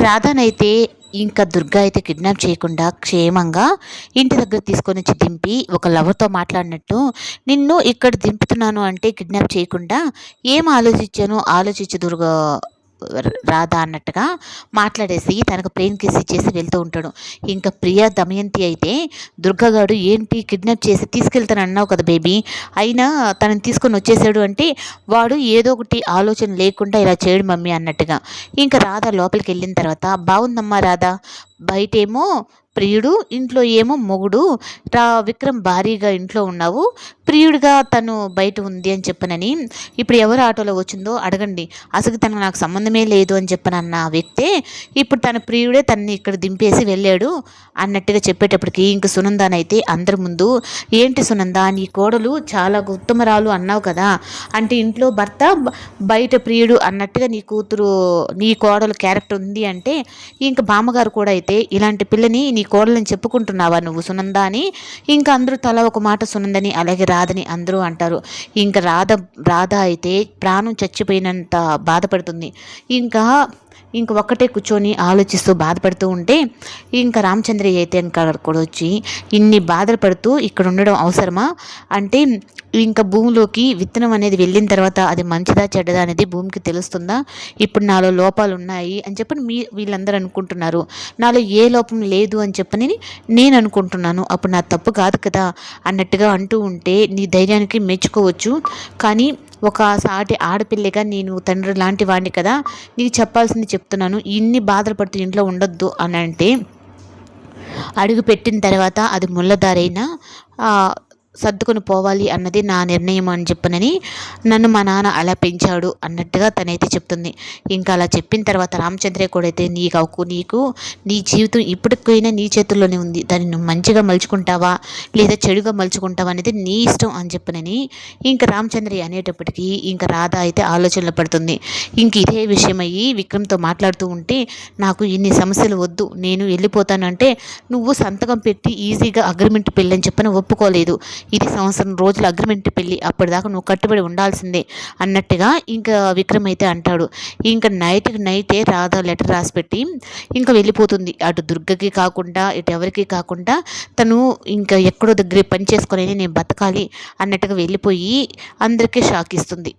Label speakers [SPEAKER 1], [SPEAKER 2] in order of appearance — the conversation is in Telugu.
[SPEAKER 1] రాధానైతే ఇంకా దుర్గా అయితే కిడ్నాప్ చేయకుండా క్షేమంగా ఇంటి దగ్గర తీసుకొని వచ్చి దింపి ఒక లవర్తో మాట్లాడినట్టు నిన్ను ఇక్కడ దింపుతున్నాను అంటే కిడ్నాప్ చేయకుండా ఏం ఆలోచించానో ఆలోచించు దుర్గా రాధా అన్నట్టుగా మాట్లాడేసి తనకు ప్లేన్ కిస్ ఇచ్చేసి వెళ్తూ ఉంటాడు. ఇంకా ప్రియా దమయంతి అయితే దుర్గగాడు ఏంటి కిడ్నాప్ చేసి తీసుకెళ్తాను అన్నావు కదా బేబీ, అయినా తనని తీసుకొని వచ్చేసాడు అంటే వాడు ఏదో ఒకటి ఆలోచన లేకుండా ఇలా చేయడు మమ్మీ అన్నట్టుగా. ఇంకా రాధ లోపలికి వెళ్ళిన తర్వాత బాగుందమ్మా రాధ, బయటేమో ప్రియుడు, ఇంట్లో ఏమో మొగుడు, విక్రమ్ భారీగా ఇంట్లో ఉన్నావు, ప్రియుడిగా తను బయట ఉంది అని చెప్పనని ఇప్పుడు ఎవరు ఆటోలో వచ్చిందో అడగండి, అసలు తనకు నాకు సంబంధమే లేదు అని చెప్పనన్న వ్యక్తే ఇప్పుడు తన ప్రియుడే తనని ఇక్కడ దింపేసి వెళ్ళాడు అన్నట్టుగా చెప్పేటప్పటికి ఇంక సునందానైతే అందరి ముందు ఏంటి సునంద నీ కోడలు చాలా ఉత్తమరాలు అన్నావు కదా, అంటే ఇంట్లో భర్త బయట ప్రియుడు అన్నట్టుగా నీ కూతురు నీ కోడలు క్యారెక్టర్ ఉంది అంటే ఇంక బామ్మగారు కూడా అయితే ఇలాంటి పిల్లని నీ కోడలని చెప్పుకుంటున్నావా నువ్వు సునంద అని ఇంకా అందరూ తల ఒక మాట సునందని అలాగే రాధని అందరూ అంటారు. ఇంకా రాధ అయితే ప్రాణం చచ్చిపోయినంత బాధపడుతుంది. ఇంకా ఒక్కటే కూర్చొని ఆలోచిస్తూ బాధపడుతూ ఉంటే ఇంకా రామచంద్రయ్య అయితే ఇంకా కూడా వచ్చి ఇన్ని బాధలు పడుతూ ఇక్కడ ఉండడం అవసరమా, అంటే ఇంకా భూమిలోకి విత్తనం అనేది వెళ్ళిన తర్వాత అది మంచిదా చెడ్డదా అనేది భూమికి తెలుస్తుందా, ఇప్పుడు నాలో లోపాలు ఉన్నాయి అని చెప్పని వీళ్ళందరూ అనుకుంటున్నారు, నాలో ఏ లోపం లేదు అని చెప్పని నేను అనుకుంటున్నాను, అప్పుడు నా తప్పు కాదు కదా అన్నట్టుగా అంటూ ఉంటే నీ ధైర్యానికి మెచ్చుకోవచ్చు, కానీ ఒక సాటి ఆడపిల్లగా నేను తండ్రి లాంటి వాడిని కదా, నీకు చెప్పాల్సింది చెప్తున్నాను, ఇన్ని బాధలు పడుతూ ఇంట్లో ఉండొద్దు అని అంటే అడుగు పెట్టిన తర్వాత అది ముళ్ళదారైనా సర్దుకొని పోవాలి అన్నది నా నిర్ణయం అని చెప్పనని నన్ను మా నాన్న అలా పెంచాడు అన్నట్టుగా తనైతే చెప్తుంది. ఇంకా అలా చెప్పిన తర్వాత రామచంద్రయ్య కూడా అయితే నీకు నీ జీవితం ఇప్పటికైనా నీ చేతుల్లోనే ఉంది, దాన్ని నువ్వు మంచిగా మలుచుకుంటావా లేదా చెడుగా మలుచుకుంటావా అనేది నీ ఇష్టం అని చెప్పనని ఇంకా రామచంద్రయ్య అనేటప్పటికీ ఇంకా రాధ అయితే ఆలోచనలు పడుతుంది. ఇంక ఇదే విషయం అయ్యి విక్రమ్తో మాట్లాడుతూ ఉంటే నాకు ఇన్ని సమస్యలు వద్దు, నేను వెళ్ళిపోతానంటే నువ్వు సంతకం పెట్టి ఈజీగా అగ్రిమెంట్ పెళ్ళని చెప్పని ఒప్పుకోలేదు, ఇది సంవత్సరం రోజుల అగ్రిమెంట్ పెళ్ళి, అప్పటిదాకా నువ్వు కట్టుబడి ఉండాల్సిందే అన్నట్టుగా ఇంకా విక్రమ్ అయితే అంటాడు. ఇంకా నైటే రాధ లెటర్ రాసి పెట్టి ఇంకా వెళ్ళిపోతుంది. అటు దుర్గకి కాకుండా ఇటు ఎవరికి కాకుండా తను ఇంకా ఎక్కడో దగ్గర పని చేసుకొని నేను బతకాలి అన్నట్టుగా వెళ్ళిపోయి అందరికీ షాక్ ఇస్తుంది.